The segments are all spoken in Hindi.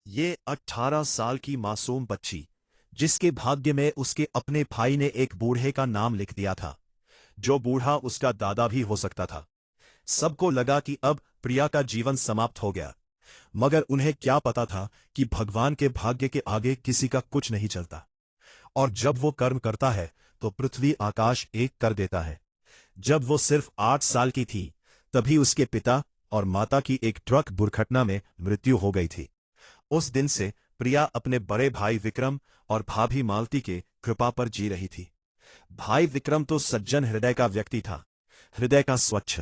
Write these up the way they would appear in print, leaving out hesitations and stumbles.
ये 18 साल की मासूम बच्ची, जिसके भाग्य में उसके अपने भाई ने एक बूढ़े का नाम लिख दिया था, जो बूढ़ा उसका दादा भी हो सकता था। सबको लगा कि अब प्रिया का जीवन समाप्त हो गया, मगर उन्हें क्या पता था कि भगवान के भाग्य के आगे किसी का कुछ नहीं चलता, और जब वो कर्म करता है तो पृथ्वी आकाश एक कर देता है। जब वो सिर्फ 8 साल की थी, तभी उसके पिता और माता की एक ट्रक दुर्घटना में मृत्यु हो गई थी। उस दिन से प्रिया अपने बड़े भाई विक्रम और भाभी मालती के कृपा पर जी रही थी। भाई विक्रम तो सज्जन हृदय का व्यक्ति था, हृदय का स्वच्छ,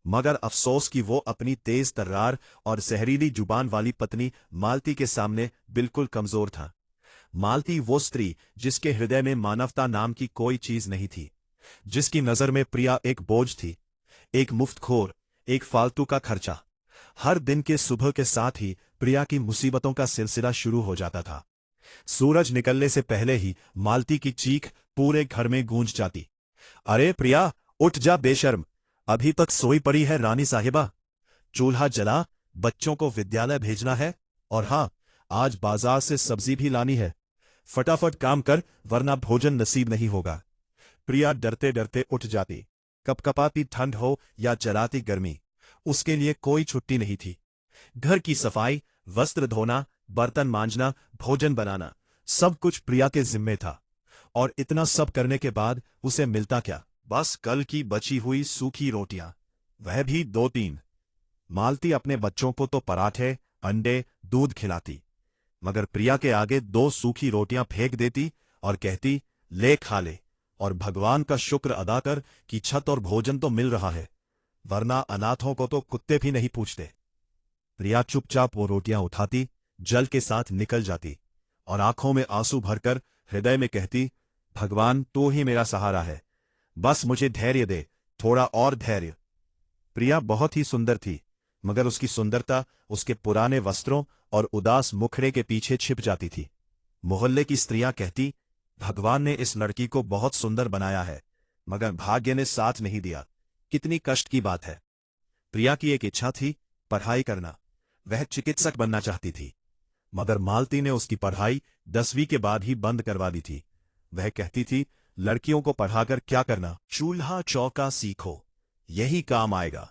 मगर अफसोस कि वो अपनी तेज तर्रार और जहरीली जुबान वाली पत्नी मालती के सामने बिल्कुल कमजोर था। मालती वो स्त्री जिसके हृदय में मानवता नाम की कोई चीज नहीं थी, जिसकी नजर में प्रिया एक बोझ थी, एक मुफ्तखोर, एक फालतू का खर्चा। हर दिन के सुबह के साथ ही प्रिया की मुसीबतों का सिलसिला शुरू हो जाता था। सूरज निकलने से पहले ही मालती की चीख पूरे घर में गूंज जाती। अरे प्रिया, उठ जा बेशर्म, अभी तक सोई पड़ी है रानी साहिबा। चूल्हा जला, बच्चों को विद्यालय भेजना है, और हाँ, आज बाजार से सब्जी भी लानी है। फटाफट काम कर, वरना भोजन नसीब नहीं होगा। प्रिया डरते डरते उठ जाती। कपकपाती ठंड हो या जलाती गर्मी, उसके लिए कोई छुट्टी नहीं थी। घर की सफाई, वस्त्र धोना, बर्तन मांजना, भोजन बनाना, सब कुछ प्रिया के जिम्मे था। और इतना सब करने के बाद उसे मिलता क्या? बस कल की बची हुई सूखी रोटियां, वह भी 2-3। मालती अपने बच्चों को तो पराठे, अंडे, दूध खिलाती, मगर प्रिया के आगे 2 सूखी रोटियां फेंक देती और कहती, ले खा ले, और भगवान का शुक्र अदा कर कि छत और भोजन तो मिल रहा है, वरना अनाथों को तो कुत्ते भी नहीं पूछते। प्रिया चुपचाप वो रोटियां उठाती, जल के साथ निकल जाती, और आंखों में आंसू भरकर हृदय में कहती, भगवान तू ही मेरा सहारा है, बस मुझे धैर्य दे, थोड़ा और धैर्य। प्रिया बहुत ही सुंदर थी, मगर उसकी सुंदरता उसके पुराने वस्त्रों और उदास मुखड़े के पीछे छिप जाती थी। मोहल्ले की स्त्रियां कहती, भगवान ने इस लड़की को बहुत सुंदर बनाया है, मगर भाग्य ने साथ नहीं दिया। कितनी कष्ट की बात है। प्रिया की एक इच्छा थी, पढ़ाई करना। वह चिकित्सक बनना चाहती थी, मगर मालती ने उसकी पढ़ाई 10वीं के बाद ही बंद करवा दी थी। वह कहती थी, लड़कियों को पढ़ाकर क्या करना, चूल्हा चौका सीखो, यही काम आएगा।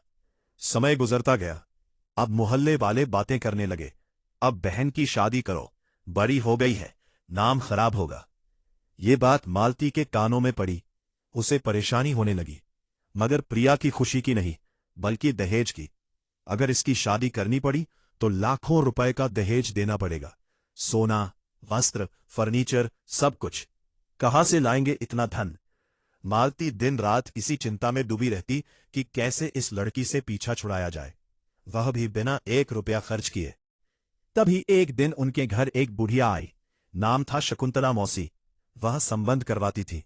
समय गुजरता गया। अब मोहल्ले वाले बातें करने लगे, अब बहन की शादी करो, बड़ी हो गई है, नाम खराब होगा। ये बात मालती के कानों में पड़ी। उसे परेशानी होने लगी, मगर प्रिया की खुशी की नहीं, बल्कि दहेज की। अगर इसकी शादी करनी पड़ी तो लाखों रुपए का दहेज देना पड़ेगा। सोना, वस्त्र, फर्नीचर, सब कुछ। कहां से लाएंगे इतना धन? मालती दिन रात इसी चिंता में डूबी रहती कि कैसे इस लड़की से पीछा छुड़ाया जाए, वह भी बिना 1 रुपया खर्च किए। तभी एक दिन उनके घर एक बुढ़िया आई। नाम था शकुंतला मौसी। वह संबंध करवाती थी।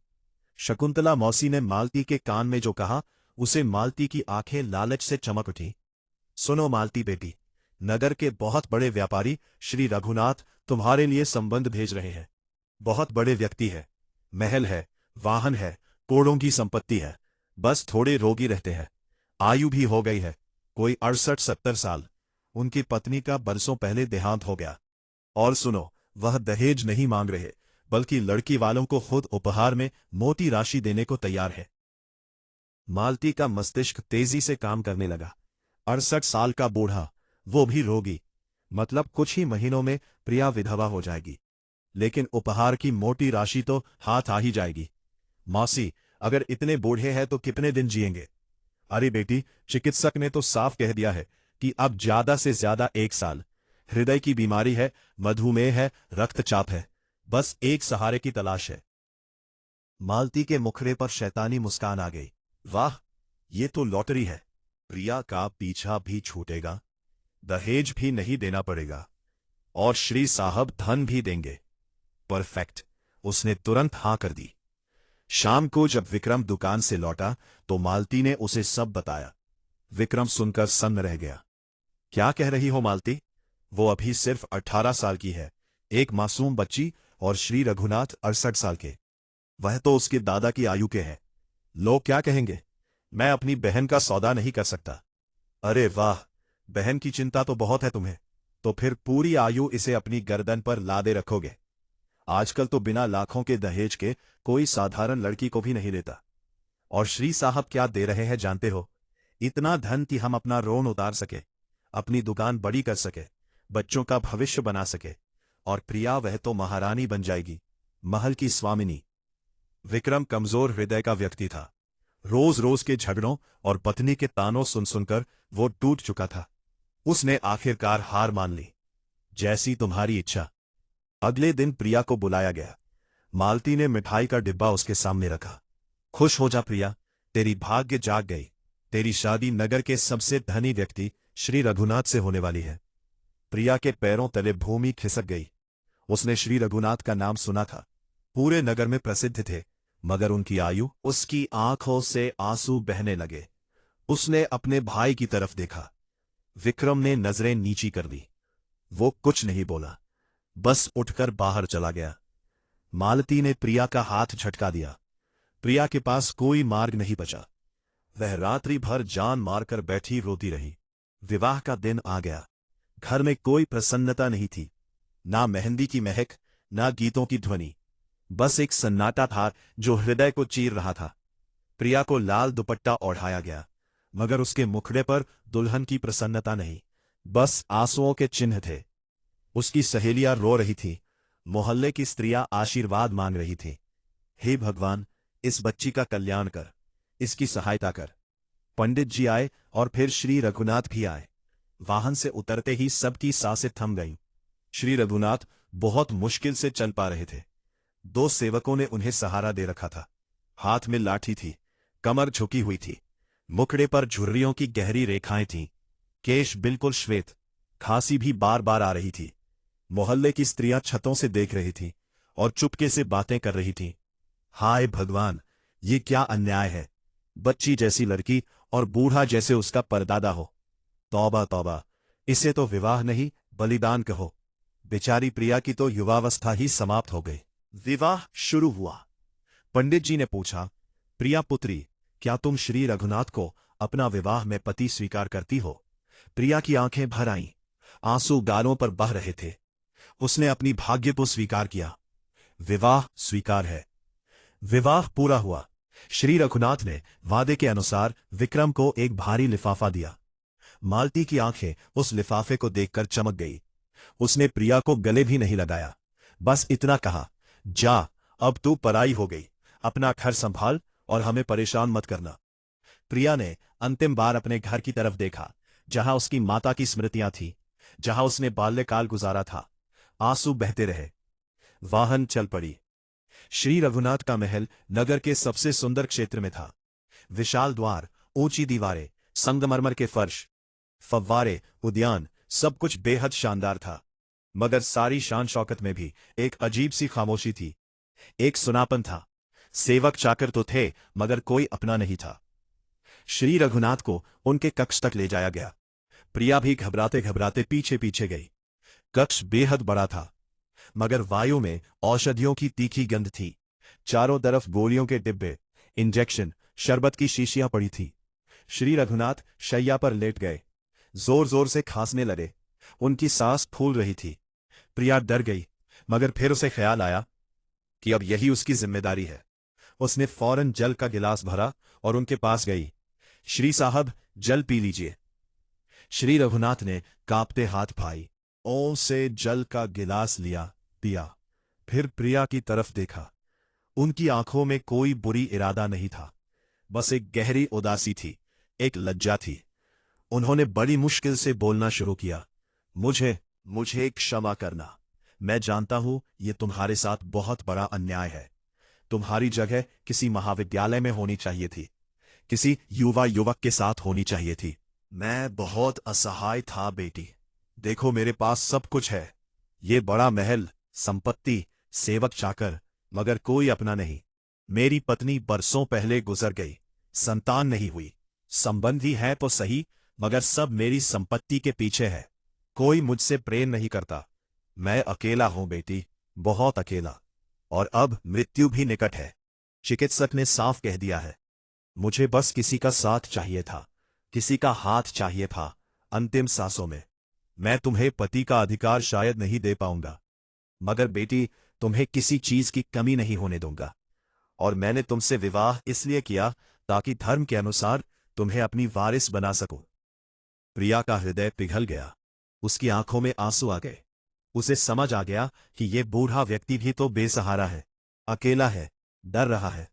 शकुंतला मौसी ने मालती के कान में जो कहा, उसे मालती की आंखें लालच से चमक उठी। सुनो मालती बेटी, नगर के बहुत बड़े व्यापारी श्री रघुनाथ तुम्हारे लिए संबंध भेज रहे हैं। बहुत बड़े व्यक्ति है, महल है, वाहन है, करोड़ों की संपत्ति है, बस थोड़े रोगी रहते हैं। आयु भी हो गई है, कोई 68-70 साल। उनकी पत्नी का बरसों पहले देहांत हो गया। और सुनो, वह दहेज नहीं मांग रहे, बल्कि लड़की वालों को खुद उपहार में मोटी राशि देने को तैयार है। मालती का मस्तिष्क तेजी से काम करने लगा। 68 साल का बूढ़ा, वो भी रोगी, मतलब कुछ ही महीनों में प्रिया विधवा हो जाएगी। लेकिन उपहार की मोटी राशि तो हाथ आ ही जाएगी। मौसी, अगर इतने बूढ़े हैं तो कितने दिन जिएंगे? अरे बेटी, चिकित्सक ने तो साफ कह दिया है कि अब ज्यादा से ज्यादा 1 साल। हृदय की बीमारी है, मधुमेह है, रक्तचाप है, बस एक सहारे की तलाश है। मालती के मुखड़े पर शैतानी मुस्कान आ गई। वाह, ये तो लॉटरी है। प्रिया का पीछा भी छूटेगा, दहेज भी नहीं देना पड़ेगा, और श्री साहब धन भी देंगे। परफेक्ट। उसने तुरंत हां कर दी। शाम को जब विक्रम दुकान से लौटा तो मालती ने उसे सब बताया। विक्रम सुनकर सन्न रह गया। क्या कह रही हो मालती? वो अभी सिर्फ 18 साल की है, एक मासूम बच्ची, और श्री रघुनाथ 68 साल के। वह तो उसके दादा की आयु के हैं। लोग क्या कहेंगे? मैं अपनी बहन का सौदा नहीं कर सकता। अरे वाह, बहन की चिंता तो बहुत है तुम्हें। तो फिर पूरी आयु इसे अपनी गर्दन पर लादे रखोगे। आजकल तो बिना लाखों के दहेज के कोई साधारण लड़की को भी नहीं देता। और श्री साहब क्या दे रहे हैं जानते हो? इतना धन कि हम अपना रोन उतार सके, अपनी दुकान बड़ी कर सके, बच्चों का भविष्य बना सके। और प्रिया वह तो महारानी बन जाएगी, महल की स्वामिनी। विक्रम कमजोर हृदय का व्यक्ति था। रोज रोज के झगड़ों और पत्नी के तानों सुन सुनकर वो टूट चुका था। उसने आखिरकार हार मान ली। जैसी तुम्हारी इच्छा। अगले दिन प्रिया को बुलाया गया। मालती ने मिठाई का डिब्बा उसके सामने रखा। खुश हो जा प्रिया, तेरी भाग्य जाग गई। तेरी शादी नगर के सबसे धनी व्यक्ति श्री रघुनाथ से होने वाली है। प्रिया के पैरों तले भूमि खिसक गई। उसने श्री रघुनाथ का नाम सुना था, पूरे नगर में प्रसिद्ध थे, मगर उनकी आयु। उसकी आंखों से आंसू बहने लगे। उसने अपने भाई की तरफ देखा। विक्रम ने नजरें नीची कर ली। वो कुछ नहीं बोला, बस उठकर बाहर चला गया। मालती ने प्रिया का हाथ झटका दिया। प्रिया के पास कोई मार्ग नहीं बचा। वह रात्रि भर जान मारकर बैठी रोती रही। विवाह का दिन आ गया। घर में कोई प्रसन्नता नहीं थी, ना मेहंदी की महक, ना गीतों की ध्वनि। बस एक सन्नाटा था जो हृदय को चीर रहा था। प्रिया को लाल दुपट्टा ओढ़ाया गया, मगर उसके मुखड़े पर दुल्हन की प्रसन्नता नहीं, बस आंसुओं के चिन्ह थे। उसकी सहेलियां रो रही थीं, मोहल्ले की स्त्रियां आशीर्वाद मांग रही थीं। हे भगवान, इस बच्ची का कल्याण कर, इसकी सहायता कर। पंडित जी आए और फिर श्री रघुनाथ भी आए। वाहन से उतरते ही सबकी सांसें थम गईं। श्री रघुनाथ बहुत मुश्किल से चल पा रहे थे। दो सेवकों ने उन्हें सहारा दे रखा था। हाथ में लाठी थी, कमर झुकी हुई थी, मुखड़े पर झुर्रियों की गहरी रेखाएं थीं, केश बिल्कुल श्वेत, खांसी भी बार बार आ रही थी। मोहल्ले की स्त्रियां छतों से देख रही थीं और चुपके से बातें कर रही थीं। हाय भगवान, ये क्या अन्याय है! बच्ची जैसी लड़की और बूढ़ा जैसे उसका परदादा हो। तौबा तौबा, इसे तो विवाह नहीं बलिदान कहो। बेचारी प्रिया की तो युवावस्था ही समाप्त हो गई। विवाह शुरू हुआ। पंडित जी ने पूछा, प्रिया पुत्री, क्या तुम श्री रघुनाथ को अपना विवाह में पति स्वीकार करती हो? प्रिया की आंखें भर आईं, आंसू गालों पर बह रहे थे। उसने अपनी भाग्य को स्वीकार किया। विवाह स्वीकार है। विवाह पूरा हुआ। श्री रघुनाथ ने वादे के अनुसार विक्रम को एक भारी लिफाफा दिया। मालती की आंखें उस लिफाफे को देखकर चमक गई। उसने प्रिया को गले भी नहीं लगाया, बस इतना कहा, जा, अब तू पराई हो गई, अपना घर संभाल और हमें परेशान मत करना। प्रिया ने अंतिम बार अपने घर की तरफ देखा, जहां उसकी माता की स्मृतियां थीं, जहां उसने बाल्यकाल गुजारा था। आंसू बहते रहे। वाहन चल पड़ी। श्री रघुनाथ का महल नगर के सबसे सुंदर क्षेत्र में था। विशाल द्वार, ऊंची दीवारें, संगमरमर के फर्श, फव्वारे, उद्यान, सब कुछ बेहद शानदार था। मगर सारी शान शौकत में भी एक अजीब सी खामोशी थी, एक सुनापन था। सेवक चाकर तो थे, मगर कोई अपना नहीं था। श्री रघुनाथ को उनके कक्ष तक ले जाया गया। प्रिया भी घबराते घबराते पीछे पीछे गई। कक्ष बेहद बड़ा था, मगर वायु में औषधियों की तीखी गंध थी। चारों तरफ गोलियों के डिब्बे, इंजेक्शन, शरबत की शीशियां पड़ी थी। श्री रघुनाथ शैया पर लेट गए, जोर जोर से खांसने लगे। उनकी सांस फूल रही थी। प्रिया डर गई, मगर फिर उसे ख्याल आया कि अब यही उसकी जिम्मेदारी है। उसने फौरन जल का गिलास भरा और उनके पास गई। श्री साहब, जल पी लीजिए। श्री रघुनाथ ने कांपते हाथ भाई ओं से जल का गिलास लिया, पिया। फिर प्रिया की तरफ देखा। उनकी आंखों में कोई बुरी इरादा नहीं था, बस एक गहरी उदासी थी, एक लज्जा थी। उन्होंने बड़ी मुश्किल से बोलना शुरू किया, मुझे क्षमा करना। मैं जानता हूं ये तुम्हारे साथ बहुत बड़ा अन्याय है। तुम्हारी जगह किसी महाविद्यालय में होनी चाहिए थी, किसी युवा युवक के साथ होनी चाहिए थी। मैं बहुत असहाय था बेटी। देखो मेरे पास सब कुछ है, ये बड़ा महल, संपत्ति, सेवक चाकर, मगर कोई अपना नहीं। मेरी पत्नी बरसों पहले गुजर गई, संतान नहीं हुई। संबंधी है तो सही, मगर सब मेरी संपत्ति के पीछे है। कोई मुझसे प्रेम नहीं करता। मैं अकेला हूं बेटी, बहुत अकेला। और अब मृत्यु भी निकट है। चिकित्सक ने साफ कह दिया है। मुझे बस किसी का साथ चाहिए था, किसी का हाथ चाहिए था अंतिम सांसों में। मैं तुम्हें पति का अधिकार शायद नहीं दे पाऊंगा, मगर बेटी तुम्हें किसी चीज की कमी नहीं होने दूंगा। और मैंने तुमसे विवाह इसलिए किया ताकि धर्म के अनुसार तुम्हें अपनी वारिस बना सकूं। प्रिया का हृदय पिघल गया, उसकी आंखों में आंसू आ गए। उसे समझ आ गया कि यह बूढ़ा व्यक्ति भी तो बेसहारा है, अकेला है, डर रहा है।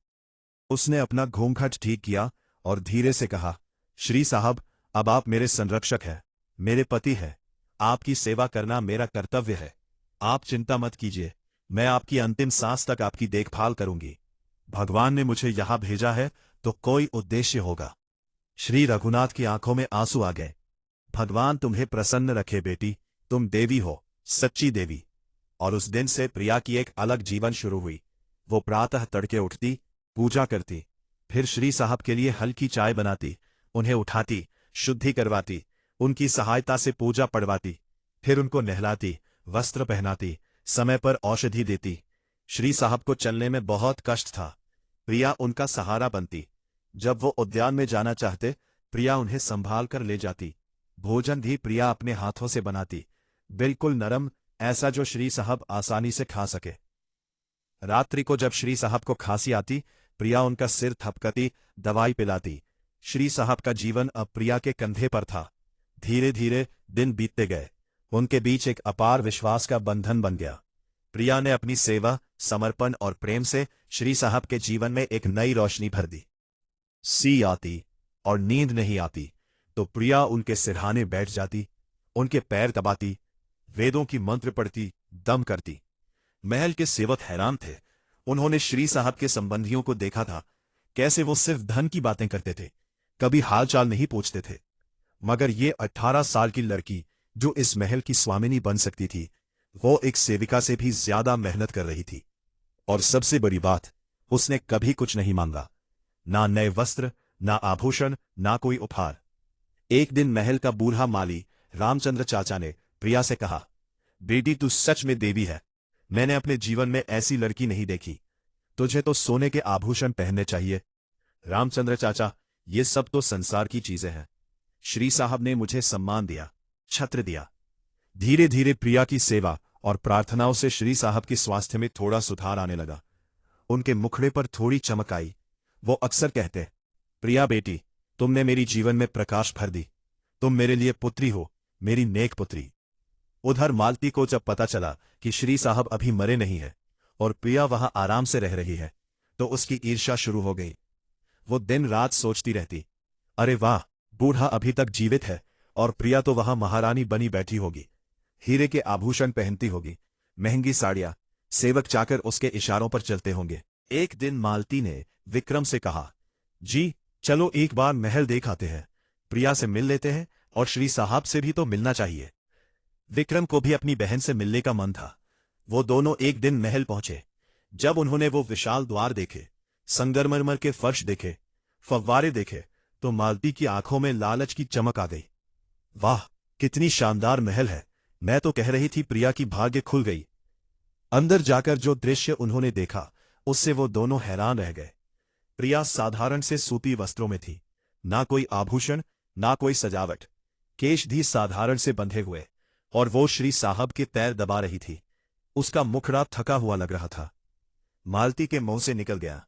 उसने अपना घूंघट ठीक किया और धीरे से कहा, श्री साहब, अब आप मेरे संरक्षक हैं, मेरे पति हैं। आपकी सेवा करना मेरा कर्तव्य है। आप चिंता मत कीजिए, मैं आपकी अंतिम सांस तक आपकी देखभाल करूंगी। भगवान ने मुझे यहां भेजा है तो कोई उद्देश्य होगा। श्री रघुनाथ की आंखों में आंसू आ गए। भगवान तुम्हें प्रसन्न रखे बेटी, तुम देवी हो, सच्ची देवी। और उस दिन से प्रिया की एक अलग जीवन शुरू हुई। वो प्रातः तड़के उठती, पूजा करती, फिर श्री साहब के लिए हल्की चाय बनाती, उन्हें उठाती, शुद्धि करवाती, उनकी सहायता से पूजा पढ़वाती, फिर उनको नहलाती, वस्त्र पहनाती, समय पर औषधि देती। श्री साहब को चलने में बहुत कष्ट था, प्रिया उनका सहारा बनती। जब वो उद्यान में जाना चाहते, प्रिया उन्हें संभाल कर ले जाती। भोजन भी प्रिया अपने हाथों से बनाती, बिल्कुल नरम, ऐसा जो श्री साहब आसानी से खा सके। रात्रि को जब श्री साहब को खांसी आती, प्रिया उनका सिर थपकती, दवाई पिलाती। श्री साहब का जीवन अब प्रिया के कंधे पर था। धीरे धीरे दिन बीतते गए, उनके बीच एक अपार विश्वास का बंधन बन गया। प्रिया ने अपनी सेवा, समर्पण और प्रेम से श्री साहब के जीवन में एक नई रोशनी भर दी। सी आती और नींद नहीं आती तो प्रिया उनके सिरहाने बैठ जाती, उनके पैर दबाती, वेदों की मंत्र पढ़ती, दम करती। महल के सेवक हैरान थे। उन्होंने श्री साहब के संबंधियों को देखा था, कैसे वो सिर्फ धन की बातें करते थे, कभी हालचाल नहीं पूछते थे। मगर ये 18 साल की लड़की जो इस महल की स्वामिनी बन सकती थी, वो एक सेविका से भी ज्यादा मेहनत कर रही थी। और सबसे बड़ी बात, उसने कभी कुछ नहीं मांगा, ना नए वस्त्र, ना आभूषण, ना कोई उपहार। एक दिन महल का बूढ़ा माली रामचंद्र चाचा ने प्रिया से कहा, बेटी तू सच में देवी है, मैंने अपने जीवन में ऐसी लड़की नहीं देखी। तुझे तो सोने के आभूषण पहनने चाहिए। रामचंद्र चाचा, ये सब तो संसार की चीजें हैं। श्री साहब ने मुझे सम्मान दिया, छत्र दिया। धीरे धीरे प्रिया की सेवा और प्रार्थनाओं से श्री साहब के स्वास्थ्य में थोड़ा सुधार आने लगा। उनके मुखड़े पर थोड़ी चमक आई। वो अक्सर कहते, प्रिया बेटी, तुमने मेरी जीवन में प्रकाश भर दी। तुम मेरे लिए पुत्री हो, मेरी नेक पुत्री। उधर मालती को जब पता चला कि श्री साहब अभी मरे नहीं है और प्रिया वहां आराम से रह रही है, तो उसकी ईर्ष्या शुरू हो गई। वो दिन रात सोचती रहती, अरे वाह, बूढ़ा अभी तक जीवित है और प्रिया तो वहां महारानी बनी बैठी होगी, हीरे के आभूषण पहनती होगी, महंगी साड़ियां, सेवक चाकर उसके इशारों पर चलते होंगे। एक दिन मालती ने विक्रम से कहा, जी चलो एक बार महल देख आते हैं, प्रिया से मिल लेते हैं और श्री साहब से भी तो मिलना चाहिए। विक्रम को भी अपनी बहन से मिलने का मन था। वो दोनों एक दिन महल पहुंचे। जब उन्होंने वो विशाल द्वार देखे, संगमरमर के फर्श देखे, फव्वारे देखे, तो मालती की आंखों में लालच की चमक आ गई। वाह, कितनी शानदार महल है, मैं तो कह रही थी प्रिया की भाग्य खुल गई। अंदर जाकर जो दृश्य उन्होंने देखा, उससे वो दोनों हैरान रह गए। प्रिया साधारण से सूती वस्त्रों में थी, ना कोई आभूषण, ना कोई सजावट, केश भी साधारण से बंधे हुए, और वो श्री साहब के पैर दबा रही थी। उसका मुखड़ा थका हुआ लग रहा था। मालती के मुंह से निकल गया,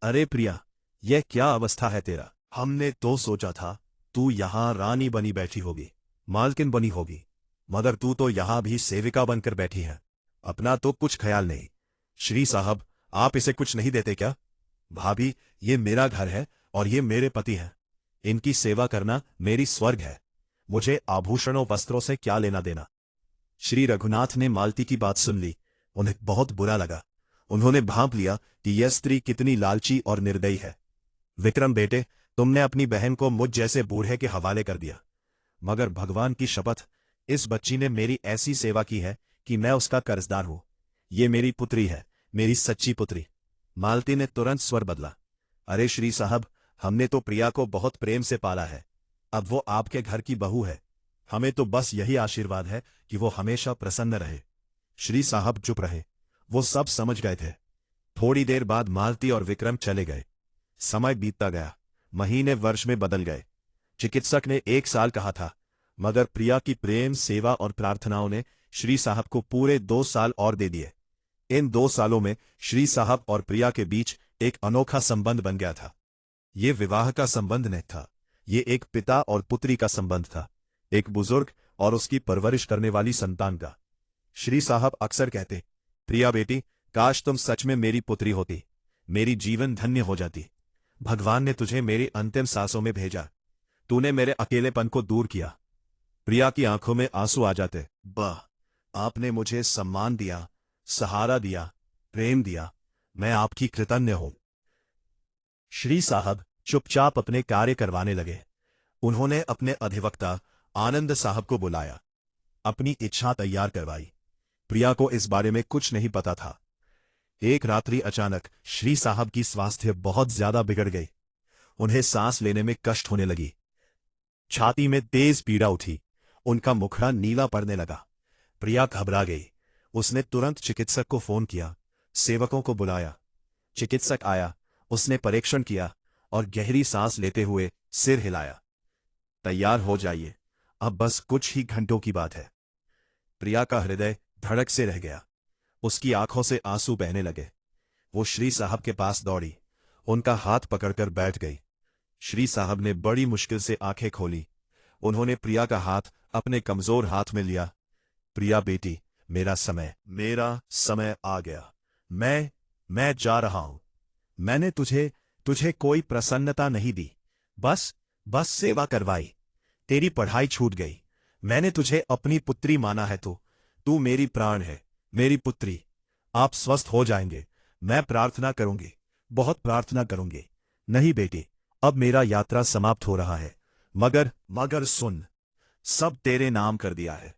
अरे प्रिया, यह क्या अवस्था है तेरा? हमने तो सोचा था तू यहां रानी बनी बैठी होगी, मालकिन बनी होगी, मगर तू तो यहां भी सेविका बनकर बैठी है। अपना तो कुछ ख्याल नहीं। श्री साहब, आप इसे कुछ नहीं देते क्या? भाभी, ये मेरा घर है और ये मेरे पति हैं, इनकी सेवा करना मेरी स्वर्ग है। मुझे आभूषणों वस्त्रों से क्या लेना देना? श्री रघुनाथ ने मालती की बात सुन ली। उन्हें बहुत बुरा लगा। उन्होंने भांप लिया कि यह स्त्री कितनी लालची और निर्दयी है। विक्रम बेटे, तुमने अपनी बहन को मुझ जैसे बूढ़े के हवाले कर दिया, मगर भगवान की शपथ, इस बच्ची ने मेरी ऐसी सेवा की है कि मैं उसका कर्जदार हूं। ये मेरी पुत्री है, मेरी सच्ची पुत्री। मालती ने तुरंत स्वर बदला, अरे श्री साहब, हमने तो प्रिया को बहुत प्रेम से पाला है, अब वो आपके घर की बहू है, हमें तो बस यही आशीर्वाद है कि वो हमेशा प्रसन्न रहे। श्री साहब चुप रहे। वो सब समझ गए थे। थोड़ी देर बाद मालती और विक्रम चले गए। समय बीतता गया, महीने वर्ष में बदल गए। चिकित्सक ने 1 साल कहा था, मगर प्रिया की प्रेम, सेवा और प्रार्थनाओं ने श्री साहब को पूरे 2 साल और दे दिए। इन 2 सालों में श्री साहब और प्रिया के बीच एक अनोखा संबंध बन गया था। ये विवाह का संबंध नहीं था, ये एक पिता और पुत्री का संबंध था, एक बुजुर्ग और उसकी परवरिश करने वाली संतान का। श्री साहब अक्सर कहते, प्रिया बेटी, काश तुम सच में मेरी पुत्री होती, मेरी जीवन धन्य हो जाती। भगवान ने तुझे मेरी अंतिम सांसों में भेजा, तूने मेरे अकेलेपन को दूर किया। प्रिया की आंखों में आंसू आ जाते। वाह, आपने मुझे सम्मान दिया, सहारा दिया, प्रेम दिया, मैं आपकी कृतज्ञ हूं। श्री साहब चुपचाप अपने कार्य करवाने लगे। उन्होंने अपने अधिवक्ता आनंद साहब को बुलाया, अपनी इच्छा तैयार करवाई। प्रिया को इस बारे में कुछ नहीं पता था। एक रात्रि अचानक श्री साहब की स्वास्थ्य बहुत ज्यादा बिगड़ गई। उन्हें सांस लेने में कष्ट होने लगी, छाती में तेज पीड़ा उठी, उनका मुखड़ा नीला पड़ने लगा। प्रिया घबरा गई। उसने तुरंत चिकित्सक को फोन किया, सेवकों को बुलाया। चिकित्सक आया, उसने परीक्षण किया और गहरी सांस लेते हुए सिर हिलाया। तैयार हो जाइए, अब बस कुछ ही घंटों की बात है। प्रिया का हृदय धड़क से रह गया, उसकी आंखों से आंसू बहने लगे। वो श्री साहब के पास दौड़ी, उनका हाथ पकड़कर बैठ गई। श्री साहब ने बड़ी मुश्किल से आंखें खोली। उन्होंने प्रिया का हाथ अपने कमजोर हाथ में लिया। प्रिया बेटी, मेरा समय आ गया। मैं जा रहा हूं। मैंने तुझे कोई प्रसन्नता नहीं दी, बस सेवा करवाई। तेरी पढ़ाई छूट गई। मैंने तुझे अपनी पुत्री माना है, तू मेरी प्राण है, मेरी पुत्री। आप स्वस्थ हो जाएंगे। मैं प्रार्थना करूंगी, बहुत प्रार्थना करूंगी। नहीं बेटी, अब मेरा यात्रा समाप्त हो रहा है, मगर सुन, सब तेरे नाम कर दिया है।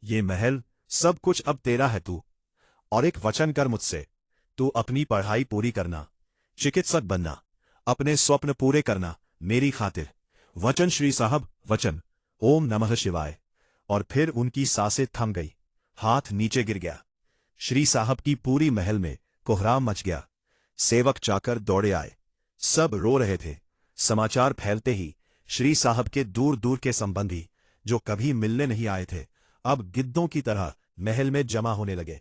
ये महल, सब कुछ अब तेरा है। तू और एक वचन कर मुझसे, तू अपनी पढ़ाई पूरी करना, चिकित्सक बनना, अपने स्वप्न पूरे करना मेरी खातिर। वचन श्री साहब, वचन। ओम नमः शिवाय। और फिर उनकी सांसें थम गई, हाथ नीचे गिर गया। श्री साहब की पूरी महल में कोहराम मच गया। सेवक चाकर दौड़े आए, सब रो रहे थे। समाचार फैलते ही श्री साहब के दूर दूर के संबंधी, जो कभी मिलने नहीं आए थे, अब गिद्धों की तरह महल में जमा होने लगे।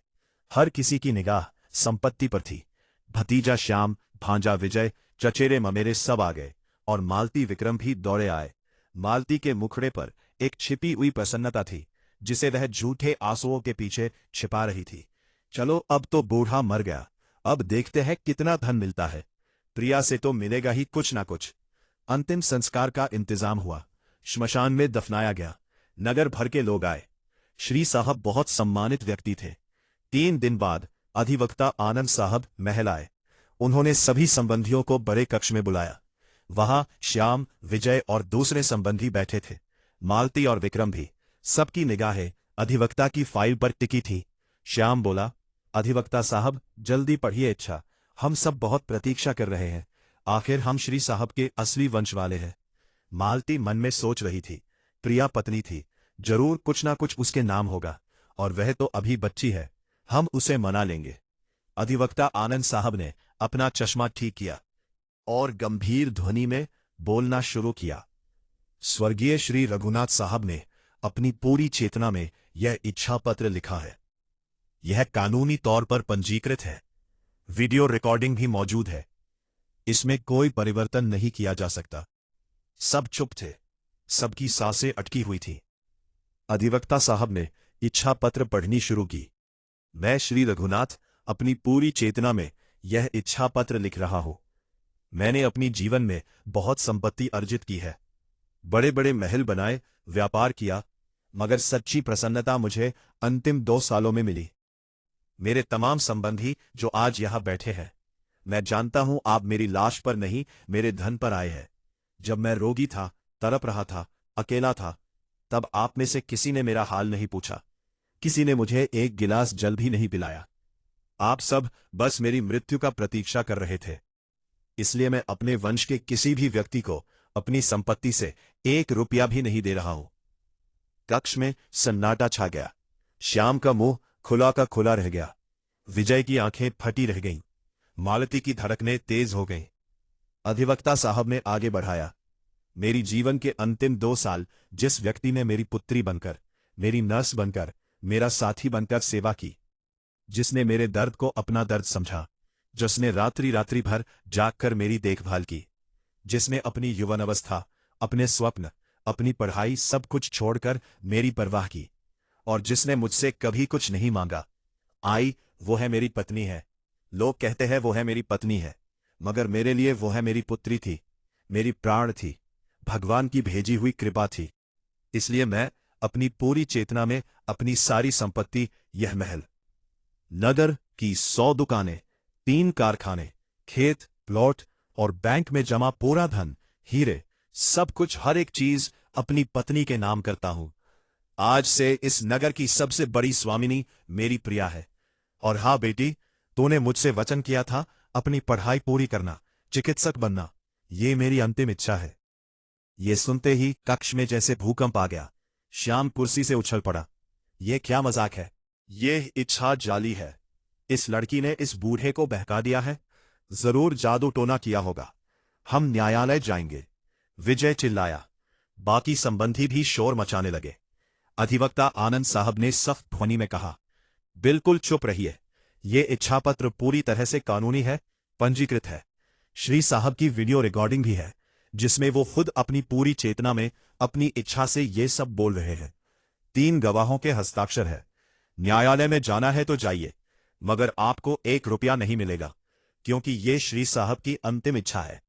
हर किसी की निगाह संपत्ति पर थी। भतीजा श्याम, भांजा विजय, चचेरे ममेरे सब आ गए और मालती विक्रम भी दौड़े आए। मालती के मुखड़े पर एक छिपी हुई प्रसन्नता थी, जिसे वह झूठे आंसुओं के पीछे छिपा रही थी। चलो, अब तो बूढ़ा मर गया, अब देखते हैं कितना धन मिलता है। प्रिया से तो मिलेगा ही कुछ ना कुछ। अंतिम संस्कार का इंतजाम हुआ, श्मशान में दफनाया गया। नगर भर के लोग आए। श्री साहब बहुत सम्मानित व्यक्ति थे। 3 दिन बाद अधिवक्ता आनंद साहब महल आए। उन्होंने सभी संबंधियों को बड़े कक्ष में बुलाया। वहां श्याम, विजय और दूसरे संबंधी बैठे थे, मालती और विक्रम भी। सबकी निगाहें अधिवक्ता की फाइल पर टिकी थी। श्याम बोला, अधिवक्ता साहब, जल्दी पढ़िए इच्छा, हम सब बहुत प्रतीक्षा कर रहे हैं। आखिर हम श्री साहब के असली वंश वाले हैं। मालती मन में सोच रही थी, प्रिया पत्नी थी, जरूर कुछ ना कुछ उसके नाम होगा, और वह तो अभी बच्ची है, हम उसे मना लेंगे। अधिवक्ता आनंद साहब ने अपना चश्मा ठीक किया और गंभीर ध्वनि में बोलना शुरू किया। स्वर्गीय श्री रघुनाथ साहब ने अपनी पूरी चेतना में यह इच्छा पत्र लिखा है। यह कानूनी तौर पर पंजीकृत है, वीडियो रिकॉर्डिंग भी मौजूद है। इसमें कोई परिवर्तन नहीं किया जा सकता। सब चुप थे, सबकी सांसें अटकी हुई थी। अधिवक्ता साहब ने इच्छा पत्र पढ़नी शुरू की। मैं श्री रघुनाथ अपनी पूरी चेतना में यह इच्छा पत्र लिख रहा हूं। मैंने अपनी जीवन में बहुत संपत्ति अर्जित की है, बड़े बड़े महल बनाए, व्यापार किया, मगर सच्ची प्रसन्नता मुझे अंतिम 2 सालों में मिली। मेरे तमाम संबंधी जो आज यहां बैठे हैं, मैं जानता हूं आप मेरी लाश पर नहीं, मेरे धन पर आए हैं। जब मैं रोगी था, तड़प रहा था, अकेला था, तब आप में से किसी ने मेरा हाल नहीं पूछा, किसी ने मुझे एक गिलास जल भी नहीं पिलाया। आप सब बस मेरी मृत्यु का प्रतीक्षा कर रहे थे। इसलिए मैं अपने वंश के किसी भी व्यक्ति को अपनी संपत्ति से 1 रुपया भी नहीं दे रहा हूं। कक्ष में सन्नाटा छा गया। श्याम का मुंह खुला का खुला रह गया। विजय की आंखें फटी रह गईं। मालती की धड़कनें तेज हो गईं। अधिवक्ता साहब ने आगे बढ़ाया, मेरी जीवन के अंतिम 2 साल जिस व्यक्ति ने मेरी पुत्री बनकर, मेरी नर्स बनकर, मेरा साथी बनकर सेवा की, जिसने मेरे दर्द को अपना दर्द समझा, जिसने रात्रि रात्रि भर जागकर मेरी देखभाल की, जिसने अपनी यौवनावस्था, अपने स्वप्न, अपनी पढ़ाई सब कुछ छोड़कर मेरी परवाह की, और जिसने मुझसे कभी कुछ नहीं मांगा, आई वो है मेरी पत्नी है। लोग कहते हैं वो है मेरी पत्नी है, मगर मेरे लिए वो है मेरी पुत्री थी, मेरी प्राण थी, भगवान की भेजी हुई कृपा थी। इसलिए मैं अपनी पूरी चेतना में अपनी सारी संपत्ति, यह महल, नगर की 100 दुकानें, 3 कारखाने, खेत, प्लॉट और बैंक में जमा पूरा धन, हीरे, सब कुछ, हर एक चीज अपनी पत्नी के नाम करता हूं। आज से इस नगर की सबसे बड़ी स्वामिनी मेरी प्रिया है। और हाँ बेटी, तूने मुझसे वचन किया था अपनी पढ़ाई पूरी करना, चिकित्सक बनना, ये मेरी अंतिम इच्छा है। ये सुनते ही कक्ष में जैसे भूकंप आ गया। श्याम कुर्सी से उछल पड़ा। ये क्या मजाक है? ये इच्छा जाली है। इस लड़की ने इस बूढ़े को बहका दिया है। जरूर जादू टोना किया होगा। हम न्यायालय जाएंगे। विजय चिल्लाया। बाकी संबंधी भी शोर मचाने लगे। अधिवक्ता आनंद साहब ने सख्त ध्वनि में कहा, बिल्कुल चुप रहिए। ये इच्छापत्र पूरी तरह से कानूनी है, पंजीकृत है। श्री साहब की वीडियो रिकॉर्डिंग भी है, जिसमें वो खुद अपनी पूरी चेतना में अपनी इच्छा से ये सब बोल रहे हैं। 3 गवाहों के हस्ताक्षर है। न्यायालय में जाना है तो जाइए, मगर आपको 1 रुपया नहीं मिलेगा, क्योंकि ये श्री साहब की अंतिम इच्छा है।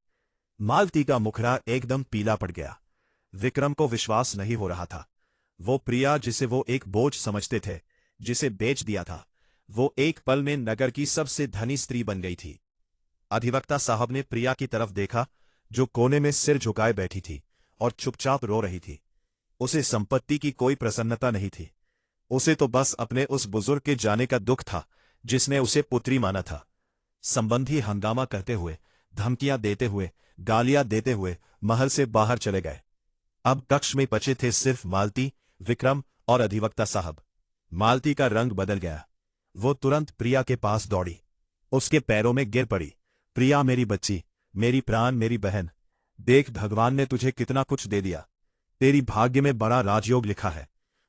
मालती का मुखड़ा एकदम पीला पड़ गया। विक्रम को विश्वास नहीं हो रहा था। वो प्रिया, जिसे वो एक बोझ समझते थे, जिसे बेच दिया था, वो एक पल में नगर की सबसे धनी स्त्री बन गई थी। अधिवक्ता साहब ने प्रिया की तरफ देखा, जो कोने में सिर झुकाए बैठी थी और चुपचाप रो रही थी। उसे संपत्ति की कोई प्रसन्नता नहीं थी। उसे तो बस अपने उस बुजुर्ग के जाने का दुख था, जिसने उसे पुत्री माना था। संबंधी हंगामा करते हुए, धमकियां देते हुए, गालियां देते हुए महल से बाहर चले गए। अब कक्ष में बचे थे सिर्फ मालती, विक्रम और अधिवक्ता साहब। मालती का रंग बदल गया। वो तुरंत प्रिया के पास दौड़ी, उसके पैरों में गिर पड़ी। प्रिया, मेरी बच्ची, मेरी प्राण, मेरी बहन, देख भगवान ने तुझे कितना कुछ दे दिया। तेरी भाग्य में बड़ा राजयोग लिखा है।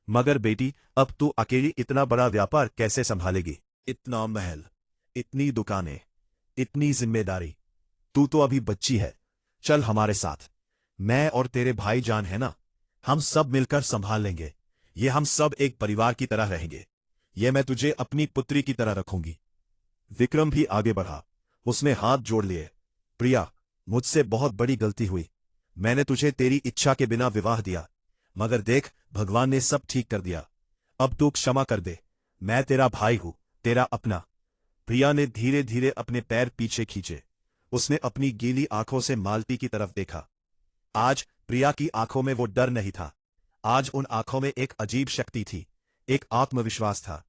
मगर बेटी, अब तू अकेली इतना बड़ा व्यापार कैसे संभालेगी? इतना महल, इतनी दुकानें, इतनी जिम्मेदारी। तू तो अभी बच्ची है। चल हमारे साथ। मैं और तेरे भाईजान है ना, हम सब मिलकर संभाल लेंगे। ये हम सब एक परिवार की तरह रहेंगे। ये मैं तुझे अपनी पुत्री की तरह रखूंगी। विक्रम भी आगे बढ़ा। उसने हाथ जोड़ लिए। प्रिया, मुझसे बहुत बड़ी गलती हुई। मैंने तुझे तेरी इच्छा के बिना विवाह दिया, मगर देख भगवान ने सब ठीक कर दिया। अब तू क्षमा कर दे। मैं तेरा भाई हूं, तेरा अपना। प्रिया ने धीरे धीरे अपने पैर पीछे खींचे। उसने अपनी गीली आंखों से मालती की तरफ देखा। आज प्रिया की आंखों में वो डर नहीं था। आज उन आंखों में एक अजीब शक्ति थी, एक आत्मविश्वास था।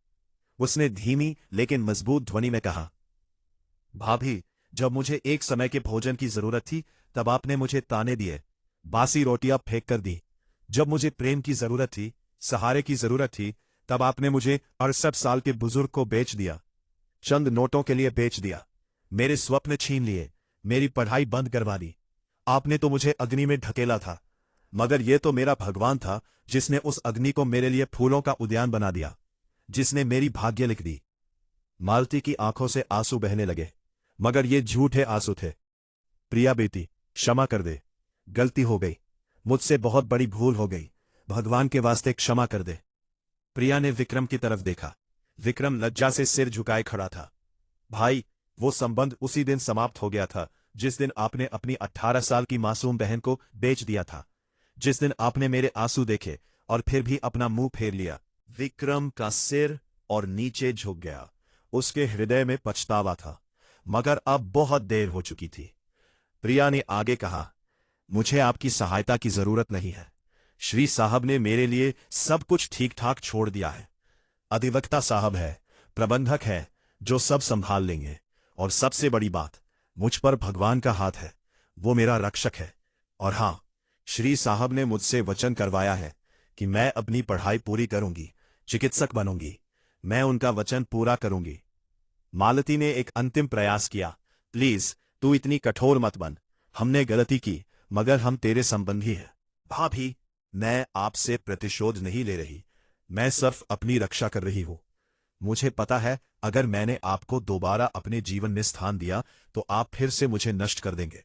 उसने धीमी लेकिन मजबूत ध्वनि में कहा, भाभी, जब मुझे एक समय के भोजन की जरूरत थी, तब आपने मुझे ताने दिए, बासी रोटियां फेंक कर दी। जब मुझे प्रेम की जरूरत थी, सहारे की जरूरत थी, तब आपने मुझे 68 साल के बुजुर्ग को बेच दिया। चंद नोटों के लिए बेच दिया। मेरे स्वप्न छीन लिए, मेरी पढ़ाई बंद करवा दी। आपने तो मुझे अग्नि में ढकेला था, मगर यह तो मेरा भगवान था, जिसने उस अग्नि को मेरे लिए फूलों का उद्यान बना दिया, जिसने मेरी भाग्य लिख दी। मालती की आंखों से आंसू बहने लगे, मगर ये झूठे आंसू थे। प्रिया बेटी, क्षमा कर दे। गलती हो गई, मुझसे बहुत बड़ी भूल हो गई। भगवान के वास्ते क्षमा कर दे। प्रिया ने विक्रम की तरफ देखा। विक्रम लज्जा से सिर झुकाए खड़ा था। भाई, वो संबंध उसी दिन समाप्त हो गया था जिस दिन आपने अपनी 18 साल की मासूम बहन को बेच दिया था। जिस दिन आपने मेरे आंसू देखे और फिर भी अपना मुंह फेर लिया। विक्रम का सिर और नीचे झुक गया। उसके हृदय में पछतावा था, मगर अब बहुत देर हो चुकी थी। प्रिया ने आगे कहा, मुझे आपकी सहायता की जरूरत नहीं है। श्री साहब ने मेरे लिए सब कुछ ठीक ठाक छोड़ दिया है। अधिवक्ता साहब है, प्रबंधक है, जो सब संभाल लेंगे। और सबसे बड़ी बात, मुझ पर भगवान का हाथ है, वो मेरा रक्षक है। और हां, श्री साहब ने मुझसे वचन करवाया है कि मैं अपनी पढ़ाई पूरी करूंगी, चिकित्सक बनूंगी। मैं उनका वचन पूरा करूंगी। मालती ने एक अंतिम प्रयास किया। प्लीज, तू इतनी कठोर मत बन। हमने गलती की, मगर हम तेरे संबंधी हैं। भाभी, मैं आपसे प्रतिशोध नहीं ले रही, मैं सिर्फ अपनी रक्षा कर रही हूं। मुझे पता है अगर मैंने आपको दोबारा अपने जीवन में स्थान दिया तो आप फिर से मुझे नष्ट कर देंगे।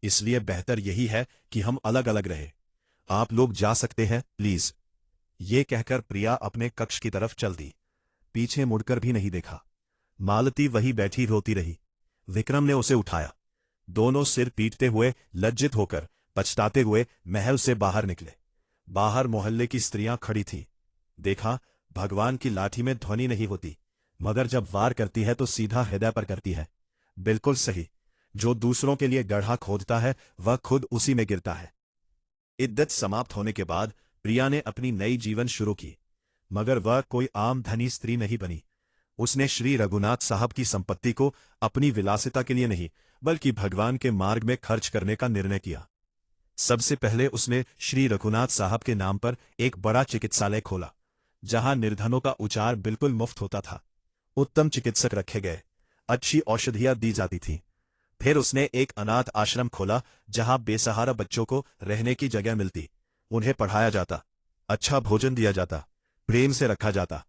इसलिए बेहतर यही है कि हम अलग अलग रहे। आप लोग जा सकते हैं प्लीज। ये कहकर प्रिया अपने कक्ष की तरफ चल दी। पीछे मुड़कर भी नहीं देखा। मालती वहीं बैठी रोती रही। विक्रम ने उसे उठाया। दोनों सिर पीटते हुए, लज्जित होकर, पछताते हुए महल से बाहर निकले। बाहर मोहल्ले की स्त्रियां खड़ी थीं। देखा, भगवान की लाठी में ध्वनि नहीं होती, मगर जब वार करती है तो सीधा हृदय पर करती है। बिल्कुल सही। जो दूसरों के लिए गड्ढा खोदता है वह खुद उसी में गिरता है। इद्दत समाप्त होने के बाद प्रिया ने अपनी नई जीवन शुरू की, मगर वह कोई आम धनी स्त्री नहीं बनी। उसने श्री रघुनाथ साहब की संपत्ति को अपनी विलासिता के लिए नहीं, बल्कि भगवान के मार्ग में खर्च करने का निर्णय किया। सबसे पहले उसने श्री रघुनाथ साहब के नाम पर एक बड़ा चिकित्सालय खोला, जहां निर्धनों का उपचार बिल्कुल मुफ्त होता था। उत्तम चिकित्सक रखे गए, अच्छी औषधियां दी जाती थीं। फिर उसने एक अनाथ आश्रम खोला, जहां बेसहारा बच्चों को रहने की जगह मिलती, उन्हें पढ़ाया जाता, अच्छा भोजन दिया जाता, प्रेम से रखा जाता।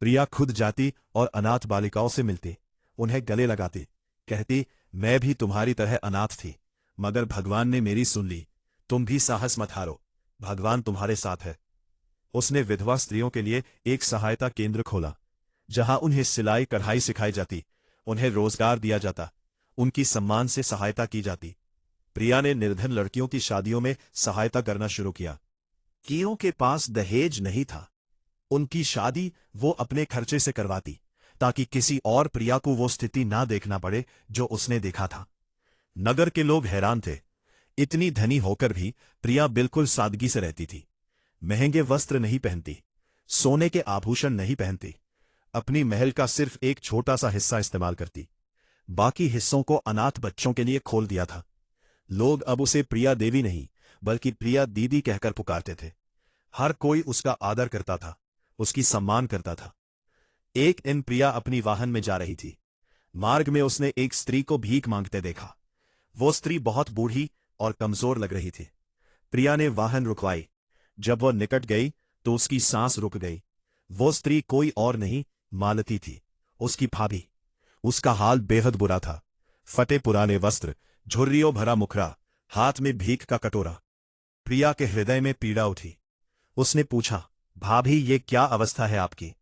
प्रिया खुद जाती और अनाथ बालिकाओं से मिलती, उन्हें गले लगाती, कहती, मैं भी तुम्हारी तरह अनाथ थी, मगर भगवान ने मेरी सुन ली। तुम भी साहस मत हारो, भगवान तुम्हारे साथ है। उसने विधवा स्त्रियों के लिए एक सहायता केंद्र खोला, जहां उन्हें सिलाई कढ़ाई सिखाई जाती, उन्हें रोजगार दिया जाता, उनकी सम्मान से सहायता की जाती। प्रिया ने निर्धन लड़कियों की शादियों में सहायता करना शुरू किया। कियों के पास दहेज नहीं था, उनकी शादी वो अपने खर्चे से करवाती, ताकि किसी और प्रिया को वो स्थिति ना देखना पड़े जो उसने देखा था। नगर के लोग हैरान थे। इतनी धनी होकर भी प्रिया बिल्कुल सादगी से रहती थी। महंगे वस्त्र नहीं पहनती, सोने के आभूषण नहीं पहनती, अपनी महल का सिर्फ एक छोटा सा हिस्सा इस्तेमाल करती, बाकी हिस्सों को अनाथ बच्चों के लिए खोल दिया था। लोग अब उसे प्रिया देवी नहीं, बल्कि प्रिया दीदी कहकर पुकारते थे। हर कोई उसका आदर करता था, उसकी सम्मान करता था। एक दिन प्रिया अपनी वाहन में जा रही थी। मार्ग में उसने एक स्त्री को भीख मांगते देखा। वो स्त्री बहुत बूढ़ी और कमजोर लग रही थी। प्रिया ने वाहन रुकवाई। जब वह निकट गई तो उसकी सांस रुक गई। वो स्त्री कोई और नहीं, मालती थी, उसकी भाभी। उसका हाल बेहद बुरा था। फटे पुराने वस्त्र, झुर्रियों भरा मुखड़ा, हाथ में भीख का कटोरा। प्रिया के हृदय में पीड़ा उठी। उसने पूछा, भाभी, ये क्या अवस्था है आपकी?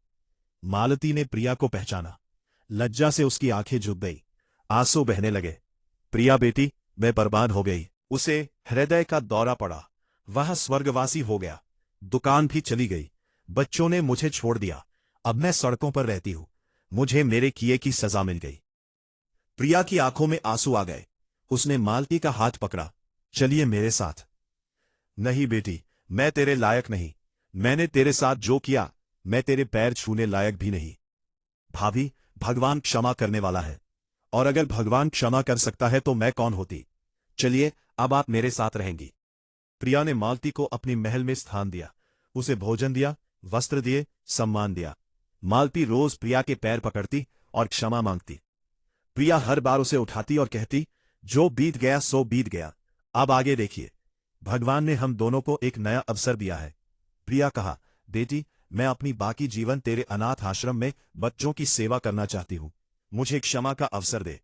मालती ने प्रिया को पहचाना। लज्जा से उसकी आंखें झुक गई, आंसू बहने लगे। प्रिया बेटी, मैं बर्बाद हो गई। उसे हृदय का दौरा पड़ा। वह स्वर्गवासी हो गया। दुकान भी चली गई। बच्चों ने मुझे छोड़ दिया। अब मैं सड़कों पर रहती हूं। मुझे मेरे किए की सजा मिल गई। प्रिया की आंखों में आंसू आ गए। उसने मालती का हाथ पकड़ा। चलिए मेरे साथ। नहीं बेटी, मैं तेरे लायक नहीं। मैंने तेरे साथ जो किया, मैं तेरे पैर छूने लायक भी नहीं। भाभी, भगवान क्षमा करने वाला है, और अगर भगवान क्षमा कर सकता है तो मैं कौन होती। चलिए, अब आप मेरे साथ रहेंगी। प्रिया ने मालती को अपनी महल में स्थान दिया। उसे भोजन दिया, वस्त्र दिए, सम्मान दिया। मालती रोज प्रिया के पैर पकड़ती और क्षमा मांगती। प्रिया हर बार उसे उठाती और कहती, जो बीत गया सो बीत गया, अब आगे देखिए। भगवान ने हम दोनों को एक नया अवसर दिया है। प्रिया कहा, बेटी, मैं अपनी बाकी जीवन तेरे अनाथ आश्रम में बच्चों की सेवा करना चाहती हूं। मुझे क्षमा का अवसर दे।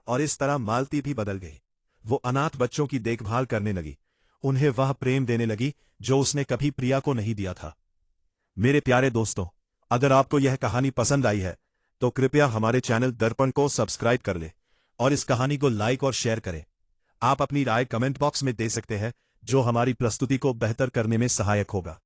और इस तरह मालती भी बदल गई। वो अनाथ बच्चों की देखभाल करने लगी। उन्हें वह प्रेम देने लगी जो उसने कभी प्रिया को नहीं दिया था। मेरे प्यारे दोस्तों, अगर आपको यह कहानी पसंद आई है तो कृपया हमारे चैनल दर्पण को सब्सक्राइब कर ले और इस कहानी को लाइक और शेयर करें। आप अपनी राय कमेंट बॉक्स में दे सकते हैं, जो हमारी प्रस्तुति को बेहतर करने में सहायक होगा।